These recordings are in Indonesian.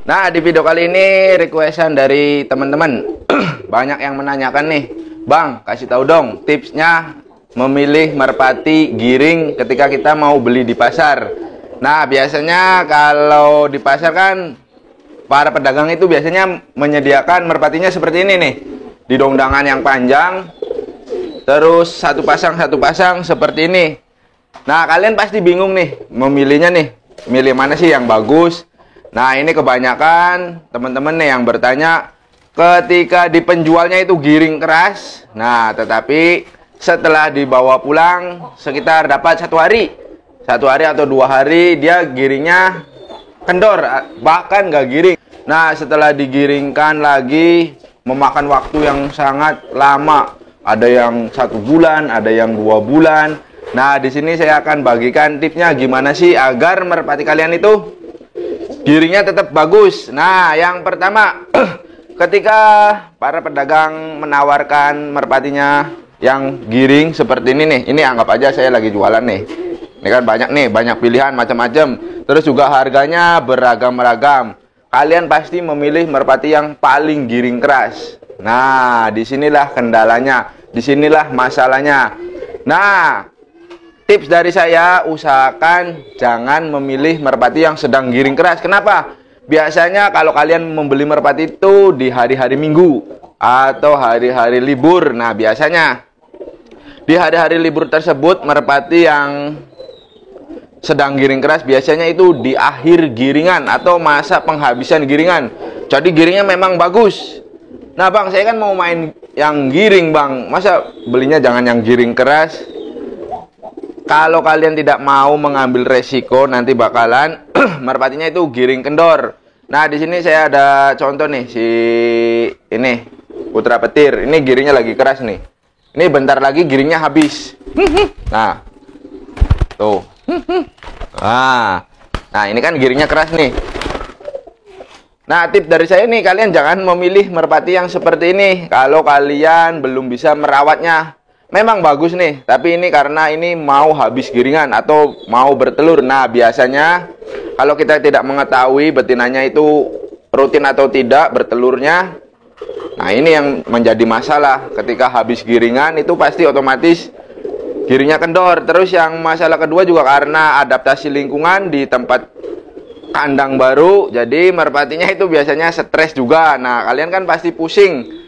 Nah, di video kali ini requestan dari teman-teman. Banyak yang menanyakan nih, Bang, kasih tahu dong tipsnya memilih merpati giring ketika kita mau beli di pasar. Nah, biasanya kalau di pasar kan para pedagang itu biasanya menyediakan merpatinya seperti ini nih, di dongdangan yang panjang, terus satu pasang seperti ini. Nah, kalian pasti bingung nih memilihnya nih, milih mana sih yang bagus. Nah, ini kebanyakan teman-teman nih yang bertanya ketika di penjualnya itu giring keras. Nah, tetapi setelah dibawa pulang sekitar dapat satu hari atau 2 hari dia giringnya kendor, bahkan nggak giring. Nah, setelah digiringkan lagi memakan waktu yang sangat lama. Ada yang 1 bulan, ada yang 2 bulan. Nah, di sini saya akan bagikan tipsnya gimana sih agar merpati kalian itu giringnya tetap bagus. Nah, yang pertama, ketika para pedagang menawarkan merpatinya yang giring seperti ini nih, ini anggap aja saya lagi jualan nih. Ini kan banyak nih, banyak pilihan macam-macam. Terus juga harganya beragam-ragam. Kalian pasti memilih merpati yang paling giring keras. Nah, disinilah kendalanya, disinilah masalahnya. Nah, tips dari saya, usahakan jangan memilih merpati yang sedang giring keras. Kenapa? Biasanya kalau kalian membeli merpati itu di hari-hari Minggu atau hari-hari libur. Nah, biasanya di hari-hari libur tersebut merpati yang sedang giring keras biasanya itu di akhir giringan atau masa penghabisan giringan. Jadi giringnya memang bagus. Nah, Bang, saya kan mau main yang giring, Bang. Masa belinya jangan yang giring keras? Kalau kalian tidak mau mengambil resiko, nanti bakalan merpatinya itu giring kendor. Nah, di sini saya ada contoh nih, si ini putra petir. Ini giringnya lagi keras nih. Ini bentar lagi giringnya habis. Nah, tuh. Nah, ini kan giringnya keras nih. Nah, tips dari saya nih, kalian jangan memilih merpati yang seperti ini kalau kalian belum bisa merawatnya. Memang bagus nih, tapi ini karena ini mau habis giringan atau mau bertelur. Nah, biasanya kalau kita tidak mengetahui betinanya itu rutin atau tidak bertelurnya, nah ini yang menjadi masalah. Ketika habis giringan itu pasti otomatis giringnya kendor. Terus yang masalah kedua juga karena adaptasi lingkungan di tempat kandang baru, jadi merpatinya itu biasanya stres juga. Nah, kalian kan pasti pusing.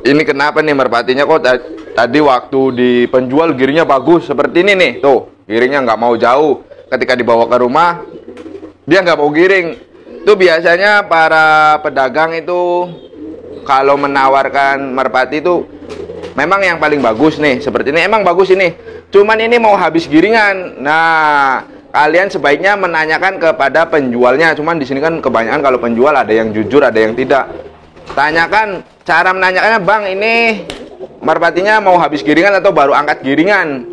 Ini kenapa nih merpatinya kok tadi waktu di penjual giringnya bagus seperti ini nih. Tuh, giringnya nggak mau jauh. Ketika dibawa ke rumah, dia nggak mau giring. Itu biasanya para pedagang itu kalau menawarkan merpati itu memang yang paling bagus nih. Seperti ini, emang bagus ini. Cuman ini mau habis giringan. Nah, kalian sebaiknya menanyakan kepada penjualnya. Cuman di sini kan kebanyakan kalau penjual ada yang jujur, ada yang tidak. Tanyakan, cara menanyakannya, Bang, ini merpatinya mau habis giringan atau baru angkat giringan?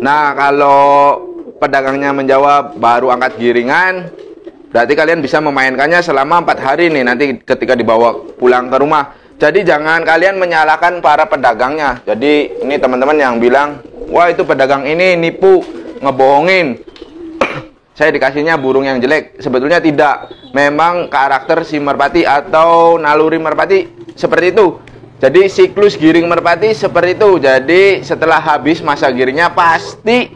Nah, kalau pedagangnya menjawab baru angkat giringan, berarti kalian bisa memainkannya selama 4 hari nih, nanti ketika dibawa pulang ke rumah. Jadi jangan kalian menyalahkan para pedagangnya. Jadi ini teman-teman yang bilang, wah itu pedagang ini nipu, ngebohongin, saya dikasihnya burung yang jelek. Sebetulnya tidak. Memang karakter si merpati atau naluri merpati seperti itu. Jadi siklus giring merpati seperti itu. Jadi setelah habis masa giringnya pasti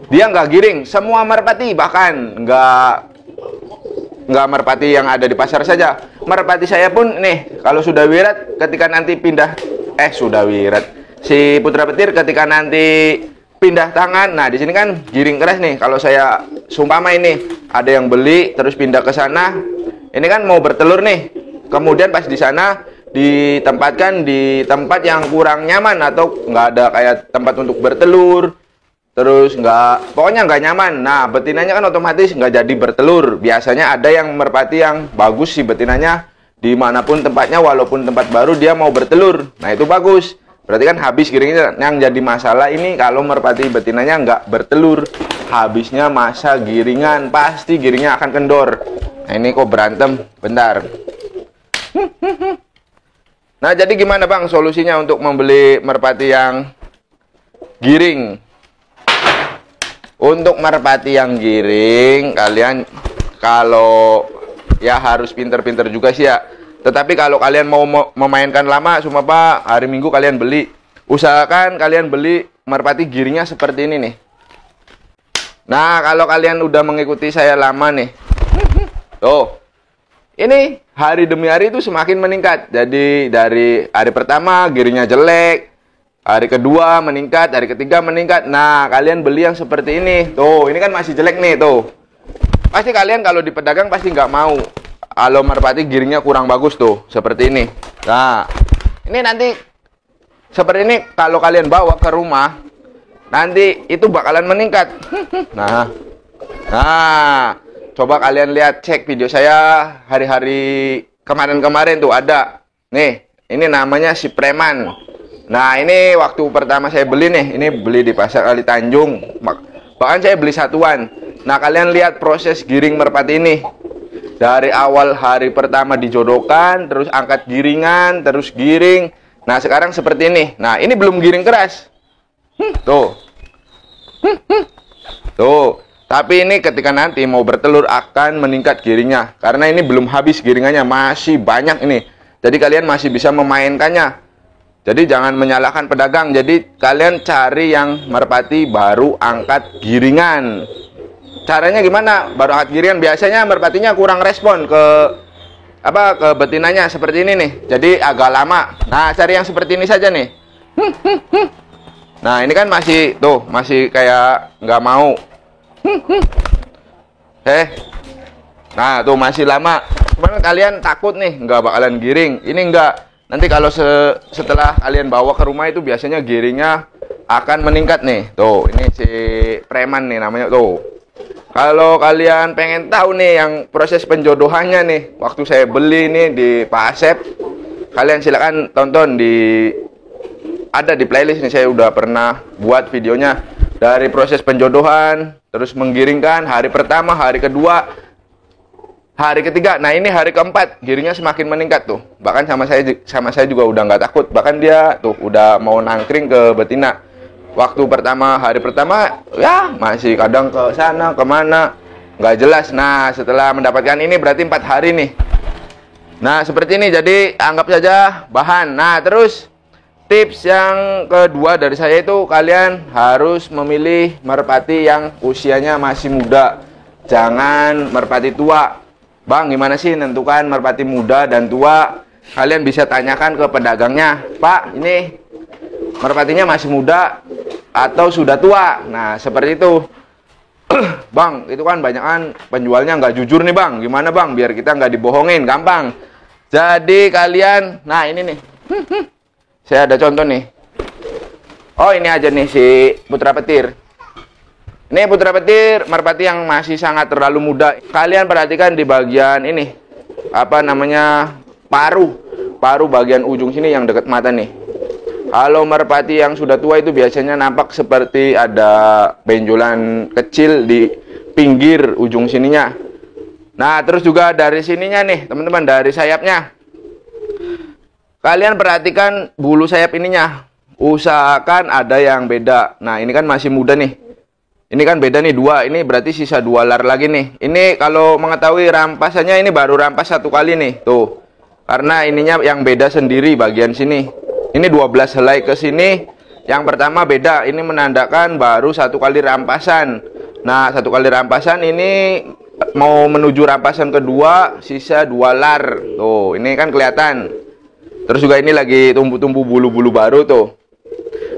dia nggak giring. Semua merpati, bahkan nggak merpati yang ada di pasar saja. Merpati saya pun nih, kalau sudah wirat, ketika nanti pindah, sudah wirat. Si putra petir ketika nanti pindah tangan, nah di sini kan giring keras nih. Kalau saya sumpama ini ada yang beli terus pindah ke sana, ini kan mau bertelur nih. Kemudian pas di sana ditempatkan di tempat yang kurang nyaman atau nggak ada kayak tempat untuk bertelur, terus pokoknya nggak nyaman. Nah, betinanya kan otomatis nggak jadi bertelur. Biasanya ada yang merpati yang bagus sih betinanya, dimanapun tempatnya, walaupun tempat baru dia mau bertelur. Nah, itu bagus. Berarti kan habis giringnya. Yang jadi masalah ini kalau merpati betinanya nggak bertelur, habisnya masa giringan, pasti giringnya akan kendor. Nah, ini kok berantem, bentar. Nah, jadi gimana, Bang, solusinya untuk membeli merpati yang giring? Untuk merpati yang giring, kalian kalau ya harus pinter-pinter juga sih ya. Tetapi kalau kalian mau memainkan lama, cuma Pak, hari Minggu kalian beli, usahakan kalian beli merpati giringnya seperti ini nih. Nah, kalau kalian udah mengikuti saya lama nih, tuh, ini hari demi hari itu semakin meningkat. Jadi dari hari pertama giringnya jelek, hari kedua meningkat, hari ketiga meningkat. Nah, kalian beli yang seperti ini. Tuh, ini kan masih jelek nih, tuh. Pasti kalian kalau di pedagang pasti nggak mau. Kalau merpati giringnya kurang bagus tuh, seperti ini. Nah, ini nanti seperti ini kalau kalian bawa ke rumah, nanti itu bakalan meningkat. Nah, coba kalian lihat, cek video saya hari-hari kemarin-kemarin tuh ada. Nih, ini namanya si Preman. Nah, ini waktu pertama saya beli nih, ini beli di Pasar Kali Tanjung. Bahkan saya beli satuan. Nah, kalian lihat proses giring merpati ini. Dari awal hari pertama dijodohkan, terus angkat giringan, terus giring. Nah, sekarang seperti ini. Nah, ini belum giring keras. Tuh. Tuh. Tapi ini ketika nanti mau bertelur akan meningkat giringnya. Karena ini belum habis giringannya, masih banyak ini. Jadi kalian masih bisa memainkannya. Jadi jangan menyalahkan pedagang. Jadi kalian cari yang merpati baru angkat giringan. Caranya gimana? Baru angkat giringan biasanya merpatinya kurang respon ke betinanya seperti ini nih. Jadi agak lama. Nah, cari yang seperti ini saja nih. Nah, ini kan masih tuh, masih kayak nggak mau. Nah, tuh masih lama. Cuman kalian takut nih nggak bakalan giring. Ini enggak. Nanti kalau setelah kalian bawa ke rumah itu biasanya giringnya akan meningkat nih. Tuh, ini si Preman nih namanya tuh. Kalau kalian pengen tahu nih yang proses penjodohannya nih, waktu saya beli nih di Pak Asep, kalian silakan tonton ada di playlist nih, saya udah pernah buat videonya dari proses penjodohan, terus menggiringkan hari pertama, hari kedua, hari ketiga. Nah, ini hari keempat giringnya semakin meningkat tuh. Bahkan sama saya juga udah nggak takut. Bahkan dia tuh udah mau nangkring ke betina. Waktu hari pertama ya masih kadang ke sana kemana nggak jelas. Nah, setelah mendapatkan ini berarti 4 hari nih. Nah, seperti ini, jadi anggap saja bahan. Nah, terus tips yang kedua dari saya itu kalian harus memilih merpati yang usianya masih muda, jangan merpati tua. Bang, gimana sih nentukan merpati muda dan tua? Kalian bisa tanyakan ke pedagangnya, Pak, ini merpatinya masih muda atau sudah tua? Nah, seperti itu. Bang, itu kan banyakan penjualnya nggak jujur nih bang. Gimana bang, biar kita nggak dibohongin? Gampang. Jadi kalian, nah ini nih. Saya ada contoh nih. Oh, ini aja nih si putra petir. Ini putra petir, merpati yang masih sangat terlalu muda. Kalian perhatikan di bagian ini. Apa namanya? Paru. Paru bagian ujung sini yang dekat mata nih. Kalau merpati yang sudah tua itu biasanya nampak seperti ada benjolan kecil di pinggir ujung sininya. Nah, terus juga dari sininya nih, teman-teman, dari sayapnya. Kalian perhatikan bulu sayap ininya. Usahakan ada yang beda. Nah, ini kan masih muda nih. Ini kan beda nih 2. Ini berarti sisa 2 lar lagi nih. Ini kalau mengetahui rampasannya ini baru rampas 1 kali nih. Tuh. Karena ininya yang beda sendiri bagian sini. Ini 12 helai ke sini. Yang pertama beda. Ini menandakan baru 1 kali rampasan. Nah, 1 kali rampasan ini mau menuju rampasan kedua, sisa 2 lar. Tuh, ini kan kelihatan. Terus juga ini lagi tumbuh-tumbuh bulu-bulu baru tuh.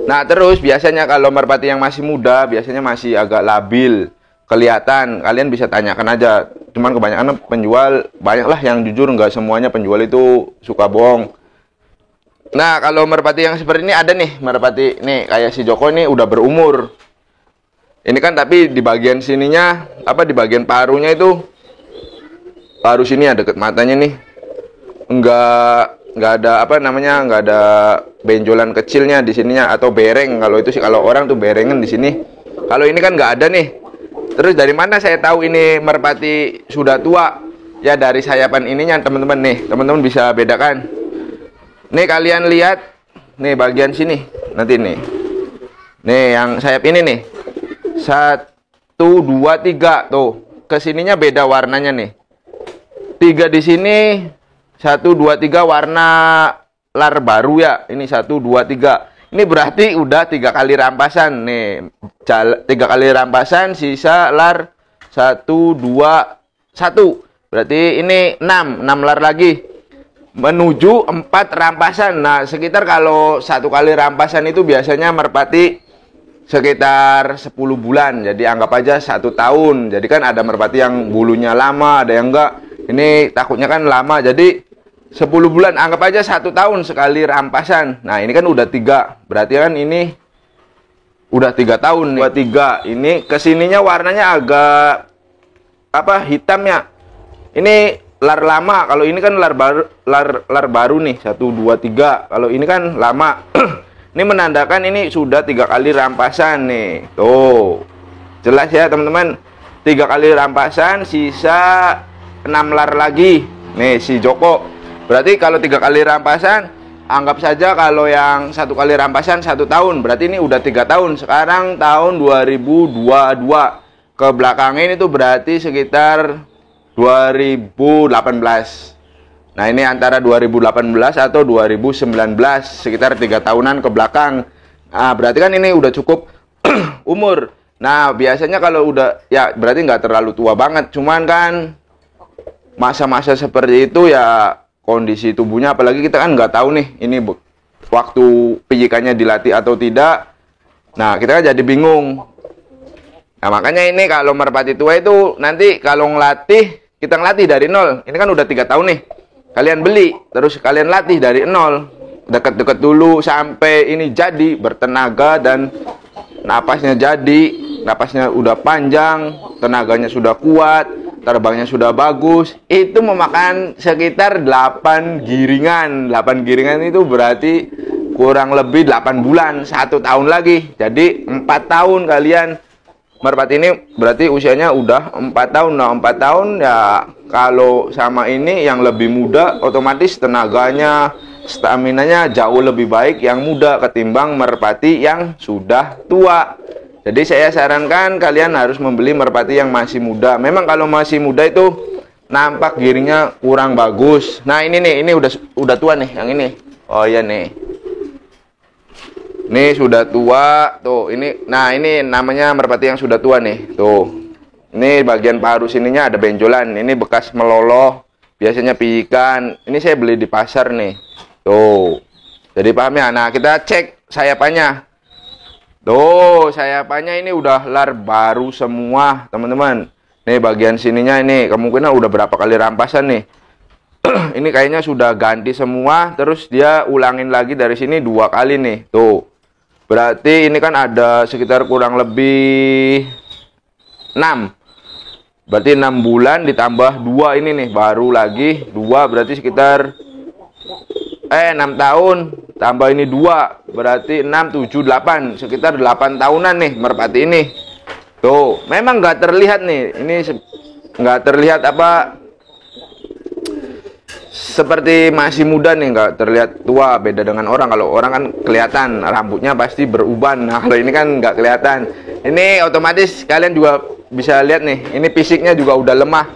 Nah, terus biasanya kalau merpati yang masih muda, biasanya masih agak labil. Kelihatan. Kalian bisa tanyakan aja. Cuman kebanyakan penjual, banyaklah yang jujur. Nggak semuanya penjual itu suka bohong. Nah, kalau merpati yang seperti ini ada nih, merpati nih kayak si Joko ini udah berumur. Ini kan tapi di bagian sininya, di bagian parunya itu, paru sini ya deket matanya nih, nggak ada nggak ada benjolan kecilnya di sininya atau bereng. Kalau itu sih kalau orang tuh berengan di sini. Kalau ini kan nggak ada nih. Terus dari mana saya tahu ini merpati sudah tua? Ya dari sayapan ininya, teman-teman nih, teman-teman bisa bedakan. Nih kalian lihat, nih bagian sini, nanti nih yang sayap ini nih, 1, 2, 3, tuh, kesininya beda warnanya nih. 3 di sini, 1, 2, 3 warna lar baru ya. Ini 1, 2, 3. Ini berarti udah 3 kali rampasan nih. 3 kali rampasan, sisa lar 1, 2, 1. Berarti ini 6 lar lagi. Menuju 4 rampasan. Nah, sekitar kalau 1 kali rampasan itu biasanya merpati sekitar 10 bulan. Jadi anggap aja 1 tahun. Jadi kan ada merpati yang bulunya lama, ada yang enggak. Ini takutnya kan lama. Jadi 10 bulan, anggap aja 1 tahun sekali rampasan. Nah, ini kan udah 3. Berarti kan ini udah 3 tahun nih. 3. Ini kesininya warnanya agak hitam ya. Ini lar lama. Kalau ini kan lar baru nih. 1, 2, 3. Kalau ini kan lama. Ini menandakan ini sudah 3 kali rampasan nih. Tuh. Jelas ya, teman-teman. 3 kali rampasan, sisa 6 lar lagi. Nih si Joko. Berarti kalau 3 kali rampasan, anggap saja kalau yang 1 kali rampasan 1 tahun. Berarti ini udah 3 tahun. Sekarang tahun 2022. Ke belakangnya ini tuh berarti sekitar 2018. Nah, ini antara 2018 atau 2019, sekitar 3 tahunan ke belakang. Nah, berarti kan ini udah cukup umur. Nah, biasanya kalau udah, ya berarti nggak terlalu tua banget. Cuman kan masa-masa seperti itu ya kondisi tubuhnya, apalagi kita kan nggak tahu nih, ini waktu pijikannya dilatih atau tidak. Nah, kita kan jadi bingung. Nah, makanya ini kalau merpati tua itu nanti kalau kita ngelatih dari nol. Ini kan udah 3 tahun nih. Kalian beli, terus kalian latih dari nol. Deket-deket dulu sampai ini jadi bertenaga dan napasnya jadi. Napasnya udah panjang, tenaganya sudah kuat, terbangnya sudah bagus. Itu memakan sekitar 8 giringan. 8 giringan itu berarti kurang lebih 8 bulan, 1 tahun lagi. Jadi 4 tahun kalian. Merpati ini berarti usianya udah 4 tahun. Nah, 4 tahun ya kalau sama ini yang lebih muda, otomatis tenaganya, staminanya jauh lebih baik yang muda ketimbang merpati yang sudah tua. Jadi saya sarankan kalian harus membeli merpati yang masih muda. Memang kalau masih muda itu nampak giringnya kurang bagus. Nah, ini nih, ini udah tua nih yang ini. Oh iya nih. Ini sudah tua, tuh ini. Nah, ini namanya merpati yang sudah tua nih, tuh. Ini bagian paru sininya ada benjolan. Ini bekas meloloh, biasanya pijikan. Ini saya beli di pasar nih, tuh. Jadi paham ya. Nah, kita cek sayapannya. Tuh, sayapannya ini udah lar baru semua, teman-teman. Nih bagian sininya ini kemungkinan udah berapa kali rampasan nih. Ini kayaknya sudah ganti semua. Terus dia ulangin lagi dari sini 2 kali nih, tuh. Berarti ini kan ada sekitar kurang lebih 6. Berarti 6 bulan ditambah 2 ini nih, baru lagi 2 berarti sekitar 6 tahun tambah ini 2 berarti 6, 7, 8, sekitar 8 tahunan nih merpati ini. Tuh, memang nggak terlihat nih. Ini nggak terlihat seperti masih muda nih, nggak terlihat tua. Beda dengan orang. Kalau orang kan kelihatan rambutnya pasti beruban. Nah, kalau ini kan nggak kelihatan. Ini otomatis kalian juga bisa lihat nih, ini fisiknya juga udah lemah.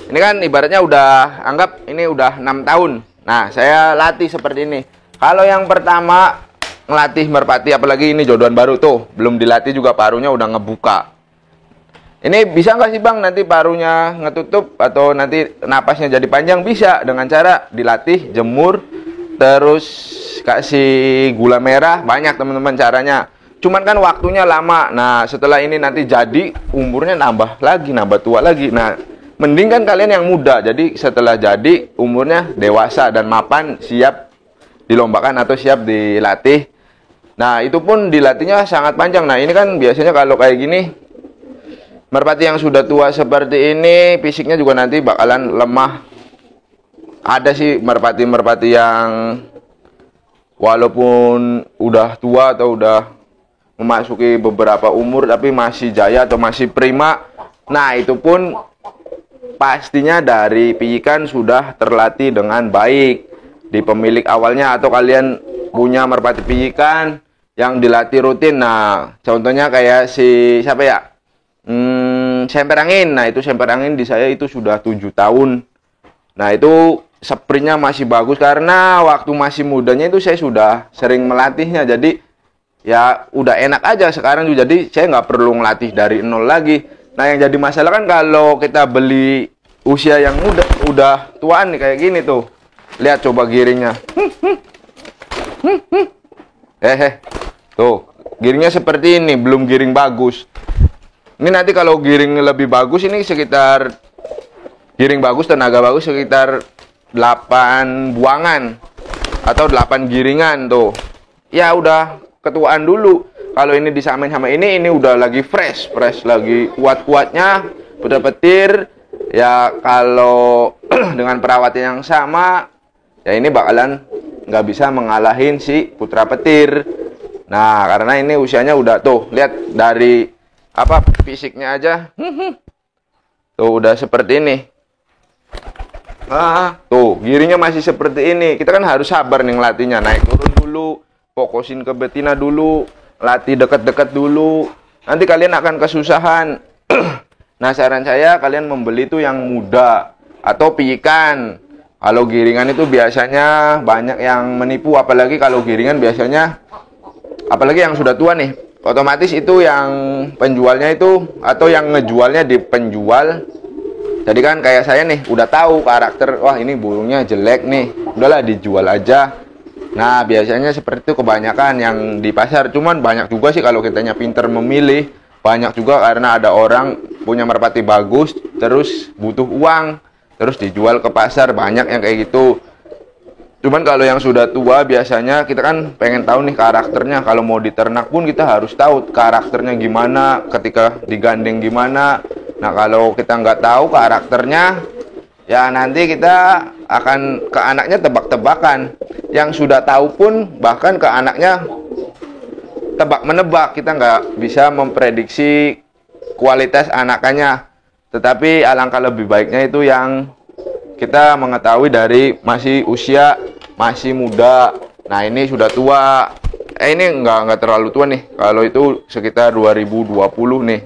Ini kan ibaratnya udah, anggap ini udah 6 tahun. Nah, saya latih seperti ini. Kalau yang pertama ngelatih merpati, apalagi ini jodohan baru tuh, belum dilatih juga parunya udah ngebuka. Ini bisa nggak sih Bang nanti parunya ngetutup atau nanti napasnya jadi panjang? Bisa, dengan cara dilatih, jemur, terus kasih gula merah. Banyak teman-teman caranya. Cuman kan waktunya lama. Nah, setelah ini nanti jadi, umurnya nambah lagi, nambah tua lagi. Nah, mending kan kalian yang muda. Jadi setelah jadi, umurnya dewasa dan mapan, siap dilombakan atau siap dilatih. Nah, itu pun dilatihnya sangat panjang. Nah, ini kan biasanya kalau kayak gini, merpati yang sudah tua seperti ini, fisiknya juga nanti bakalan lemah. Ada sih merpati-merpati yang walaupun udah tua atau udah memasuki beberapa umur, tapi masih jaya atau masih prima. Nah, itu pun pastinya dari pijikan sudah terlatih dengan baik di pemilik awalnya, atau kalian punya merpati pijikan yang dilatih rutin. Nah, contohnya kayak si siapa ya? Semper angin. Nah, itu semper angin di saya itu sudah 7 tahun Nah, itu sprintnya masih bagus karena waktu masih mudanya itu saya sudah sering melatihnya. Jadi ya udah enak aja sekarang juga. Jadi saya nggak perlu ngelatih dari nol lagi. Nah, yang jadi masalah kan kalau kita beli usia yang muda, udah tuaan nih kayak gini tuh. Lihat coba giringnya. Tuh, giringnya seperti ini, belum giring bagus. Ini nanti kalau giring lebih bagus ini sekitar giring bagus, tenaga bagus sekitar 8 buangan atau 8 giringan tuh. Ya udah ketuaan dulu. Kalau ini disamain sama ini udah lagi fresh lagi kuat-kuatnya, putra petir. Ya kalau dengan perawatan yang sama, ya ini bakalan nggak bisa mengalahin si putra petir. Nah, karena ini usianya udah tuh, lihat dari apa fisiknya aja. Tuh udah seperti ini. Tuh, giringnya masih seperti ini. Kita kan harus sabar nih ngelatihnya. Naik turun dulu, fokusin ke betina dulu, latih dekat-dekat dulu. Nanti kalian akan kesusahan. Nah, saran saya kalian membeli itu yang muda atau piikan. Kalau giringan itu biasanya banyak yang menipu, apalagi kalau giringan biasanya apalagi yang sudah tua nih. Otomatis itu yang penjualnya itu atau yang ngejualnya di penjual. Jadi kan kayak saya nih udah tahu karakter, wah ini burungnya jelek nih, udahlah dijual aja. Nah, biasanya seperti itu kebanyakan yang di pasar. Cuman banyak juga sih kalau kitanya pinter memilih. Banyak juga karena ada orang punya merpati bagus terus butuh uang, terus dijual ke pasar, banyak yang kayak gitu. Cuman kalau yang sudah tua biasanya kita kan pengen tahu nih karakternya. Kalau mau diternak pun kita harus tahu karakternya gimana, ketika digandeng gimana. Nah, kalau kita nggak tahu karakternya, ya nanti kita akan ke anaknya tebak-tebakan. Yang sudah tahu pun bahkan ke anaknya tebak-menebak. Kita nggak bisa memprediksi kualitas anakannya. Tetapi alangkah lebih baiknya itu yang kita mengetahui dari masih usia masih muda. Nah, ini sudah tua. Ini nggak terlalu tua nih. Kalau itu sekitar 2020 nih.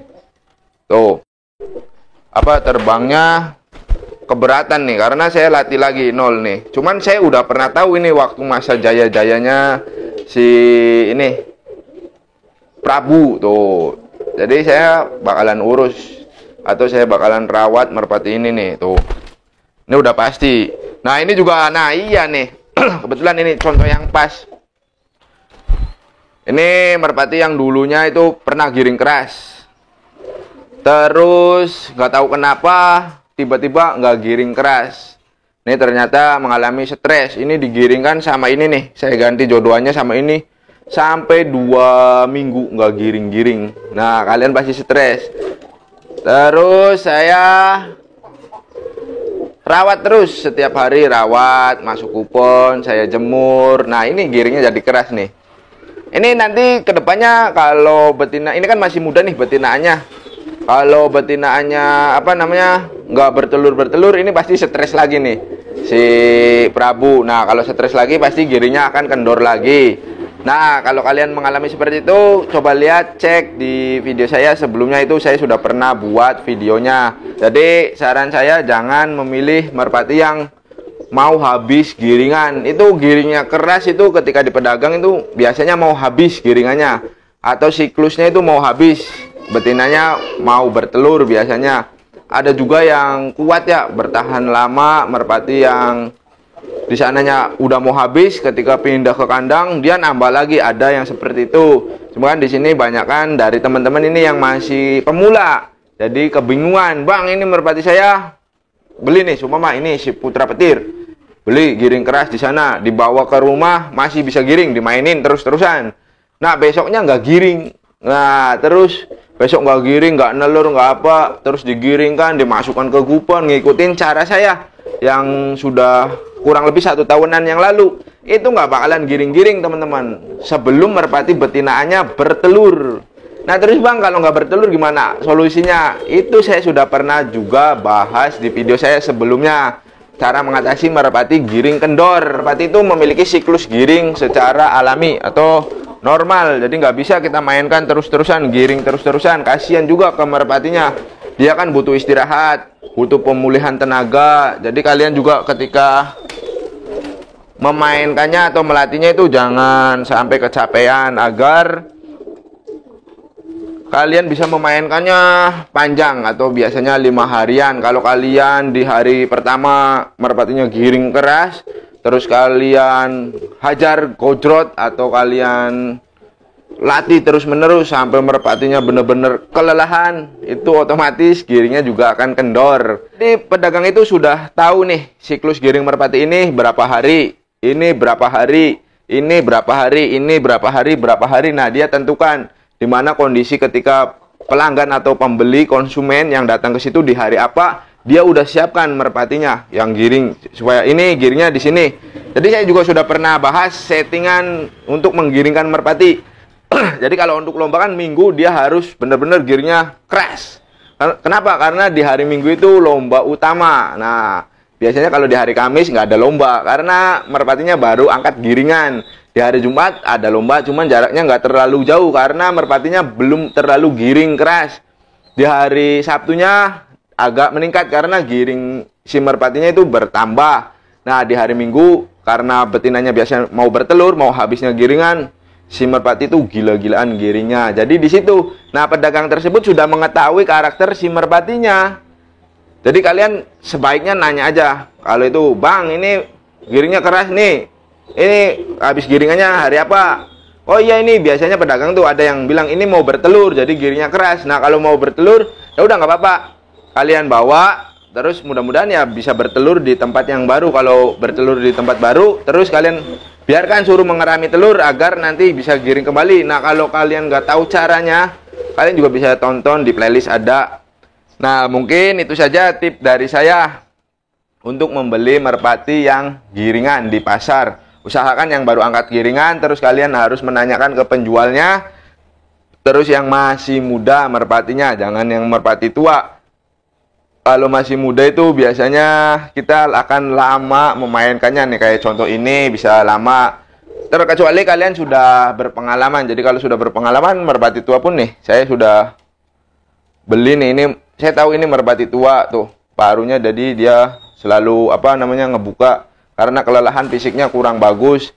Tuh. Apa terbangnya keberatan nih karena saya latih lagi nol nih. Cuman saya udah pernah tahu ini waktu masa jaya-jayanya si ini Prabu tuh. Jadi saya bakalan urus atau saya bakalan rawat merpati ini nih tuh. Ini udah pasti. Nah, ini juga, nah iya nih. Kebetulan ini contoh yang pas. Ini merpati yang dulunya itu pernah giring keras. Terus nggak tahu kenapa tiba-tiba nggak giring keras. Ini ternyata mengalami stres. Ini digiringkan sama ini nih. Saya ganti jodohannya sama ini. Sampai 2 minggu nggak giring-giring. Nah, kalian pasti stres. Terus saya rawat terus, setiap hari rawat, masuk kupon, saya jemur. Nah, ini giringnya jadi keras nih. Ini nanti kedepannya kalau betina, ini kan masih muda nih betinaannya. Kalau betinaannya apa namanya nggak bertelur, ini pasti stres lagi nih si Prabu. Nah, kalau stres lagi pasti giringnya akan kendor lagi. Nah, kalau kalian mengalami seperti itu, coba lihat, cek di video saya sebelumnya itu saya sudah pernah buat videonya. Jadi saran saya jangan memilih merpati yang mau habis giringan. Itu giringnya keras, itu ketika di pedagang itu biasanya mau habis giringannya, atau siklusnya itu mau habis, betinanya mau bertelur biasanya. Ada juga yang kuat ya, bertahan lama, merpati yang di sananya udah mau habis, ketika pindah ke kandang dia nambah lagi, ada yang seperti itu. Cuma kan di sini banyak kan dari teman-teman ini yang masih pemula, jadi kebingungan, bang ini merpati saya beli nih, seumpama ini si putra petir, beli giring keras di sana, dibawa ke rumah masih bisa giring, dimainin terus-terusan. Nah, besoknya nggak giring. Nah, terus besok nggak giring, nggak nelur, nggak apa, terus digiringkan, dimasukkan ke kupon, ngikutin cara saya yang sudah kurang lebih 1 tahunan yang lalu. Itu nggak bakalan giring-giring, teman-teman, sebelum merpati betinaannya bertelur. Nah, terus bang, kalau nggak bertelur gimana solusinya? Itu saya sudah pernah juga bahas di video saya sebelumnya, cara mengatasi merpati giring kendor. Merpati itu memiliki siklus giring secara alami atau normal, jadi nggak bisa kita mainkan terus-terusan, giring terus-terusan. Kasihan juga ke merpatinya, dia kan butuh istirahat. butuh pemulihan tenaga. Jadi kalian juga ketika memainkannya atau melatihnya itu jangan sampai kecapean, agar kalian bisa memainkannya panjang atau biasanya 5 harian. Kalau kalian di hari pertama merpatinya giring keras, terus kalian hajar gojrot atau kalian latih terus menerus sampai merpatinya benar-benar kelelahan, itu otomatis giringnya juga akan kendor. Jadi pedagang itu sudah tahu nih siklus giring merpati ini berapa hari, ini berapa hari, ini berapa hari, ini berapa hari, berapa hari. Nah, dia tentukan di mana kondisi ketika pelanggan atau pembeli konsumen yang datang ke situ di hari apa, dia udah siapkan merpatinya yang giring supaya ini giringnya di sini. Jadi saya juga sudah pernah bahas settingan untuk menggiringkan merpati. Jadi kalau untuk lomba kan minggu dia harus benar-benar giringnya keras. Kenapa? Karena di hari Minggu itu lomba utama. Nah, biasanya kalau di hari Kamis nggak ada lomba karena merpatinya baru angkat giringan. Di hari Jumat ada lomba, cuman jaraknya nggak terlalu jauh karena merpatinya belum terlalu giring keras. Di hari Sabtunya agak meningkat karena giring si merpatinya itu bertambah. Nah, di hari Minggu karena betinanya biasanya mau bertelur, mau habisnya giringan, si merpati itu gila-gilaan giringnya. Jadi di situ, nah pedagang tersebut sudah mengetahui karakter si merpatinya. Jadi kalian sebaiknya nanya aja, kalau itu, "Bang, ini giringnya keras nih. Ini habis giringannya hari apa?" "Oh iya, ini biasanya pedagang tuh ada yang bilang ini mau bertelur, jadi giringnya keras." Nah, kalau mau bertelur, ya udah nggak apa-apa. Kalian bawa, terus mudah-mudahan ya bisa bertelur di tempat yang baru. Kalau bertelur di tempat baru, terus kalian biarkan suruh mengerami telur agar nanti bisa giring kembali. Nah, kalau kalian nggak tahu caranya, kalian juga bisa tonton di playlist ada. Nah, mungkin itu saja tip dari saya untuk membeli merpati yang giringan di pasar. Usahakan yang baru angkat giringan, terus kalian harus menanyakan ke penjualnya. Terus yang masih muda merpatinya, jangan yang merpati tua. Kalau masih muda itu biasanya kita akan lama memainkannya nih, kayak contoh ini bisa lama. Terkecuali kalian sudah berpengalaman. Jadi kalau sudah berpengalaman merpati tua pun nih, saya sudah beli nih, ini saya tahu ini merpati tua tuh, parunya jadi dia selalu ngebuka karena kelelahan fisiknya kurang bagus.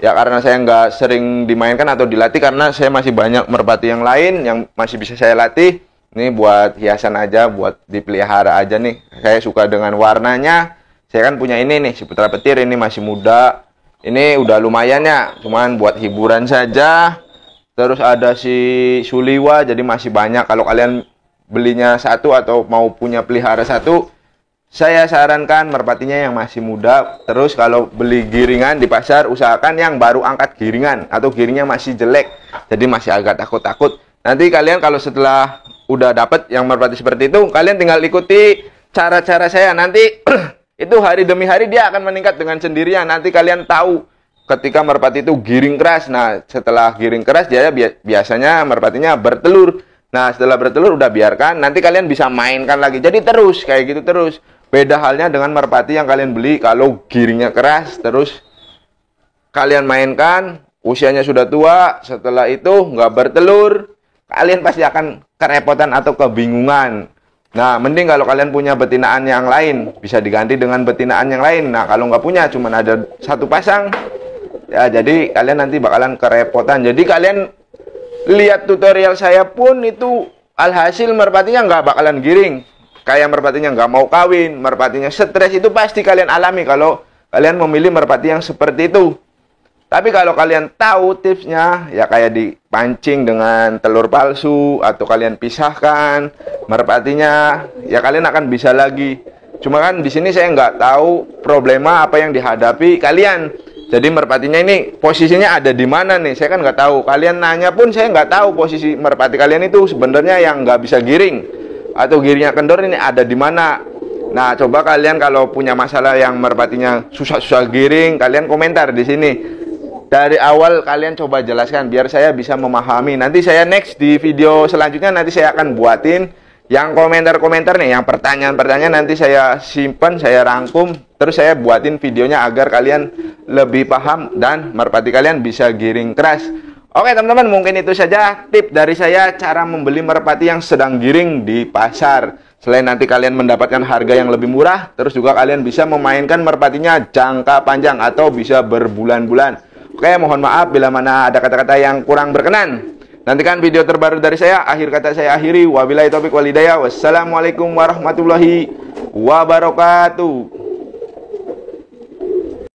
Ya karena saya nggak sering dimainkan atau dilatih karena saya masih banyak merpati yang lain yang masih bisa saya latih. Ini buat hiasan aja, buat dipelihara aja nih. Saya suka dengan warnanya. Saya kan punya ini nih, si putra petir ini masih muda. Ini udah lumayan ya, cuman buat hiburan saja. Terus ada si Suliwa, jadi masih banyak. Kalau kalian belinya satu atau mau punya pelihara satu, saya sarankan merpatinya yang masih muda. Terus kalau beli giringan di pasar, usahakan yang baru angkat giringan atau giringnya masih jelek, jadi masih agak takut-takut. Nanti kalian kalau setelah udah dapet yang merpati seperti itu, kalian tinggal ikuti cara-cara saya. Nanti itu hari demi hari dia akan meningkat dengan sendirinya. Nanti kalian tahu ketika merpati itu giring keras. Nah, setelah giring keras dia biasanya merpatinya bertelur. Nah, setelah bertelur udah biarkan, nanti kalian bisa mainkan lagi. Jadi terus kayak gitu terus. Beda halnya dengan merpati yang kalian beli kalau giringnya keras, terus kalian mainkan, usianya sudah tua, setelah itu nggak bertelur, kalian pasti akan kerepotan atau kebingungan. Nah, mending kalau kalian punya betinaan yang lain, bisa diganti dengan betinaan yang lain. Nah, kalau nggak punya, cuman ada satu pasang, ya jadi kalian nanti bakalan kerepotan. Jadi kalian lihat tutorial saya pun itu alhasil merpatinya nggak bakalan giring. Kayak merpatinya nggak mau kawin, merpatinya stres, itu pasti kalian alami kalau kalian memilih merpati yang seperti itu. Tapi kalau kalian tahu tipsnya, ya kayak dipancing dengan telur palsu, atau kalian pisahkan merpatinya, ya kalian akan bisa lagi. Cuma kan di sini saya nggak tahu problema apa yang dihadapi kalian. Jadi merpatinya ini posisinya ada di mana nih? Saya kan nggak tahu. Kalian nanya pun saya nggak tahu posisi merpati kalian itu sebenarnya yang nggak bisa giring atau giringnya kendor ini ada di mana. Nah, coba kalian kalau punya masalah yang merpatinya susah-susah giring, kalian komentar di sini. Dari awal kalian coba jelaskan biar saya bisa memahami. Nanti saya next di video selanjutnya nanti saya akan buatin yang komentar-komentar nih, yang pertanyaan-pertanyaan nanti saya simpan, saya rangkum, terus saya buatin videonya agar kalian lebih paham dan merpati kalian bisa giring keras. Oke teman-teman, mungkin itu saja tip dari saya cara membeli merpati yang sedang giring di pasar. Selain nanti kalian mendapatkan harga yang lebih murah, terus juga kalian bisa memainkan merpatinya jangka panjang atau bisa berbulan-bulan. Oke, mohon maaf bila mana ada kata-kata yang kurang berkenan. Nantikan video terbaru dari saya. Akhir kata saya akhiri. Wabillahi taufiq walhidayah. Wassalamualaikum warahmatullahi wabarakatuh.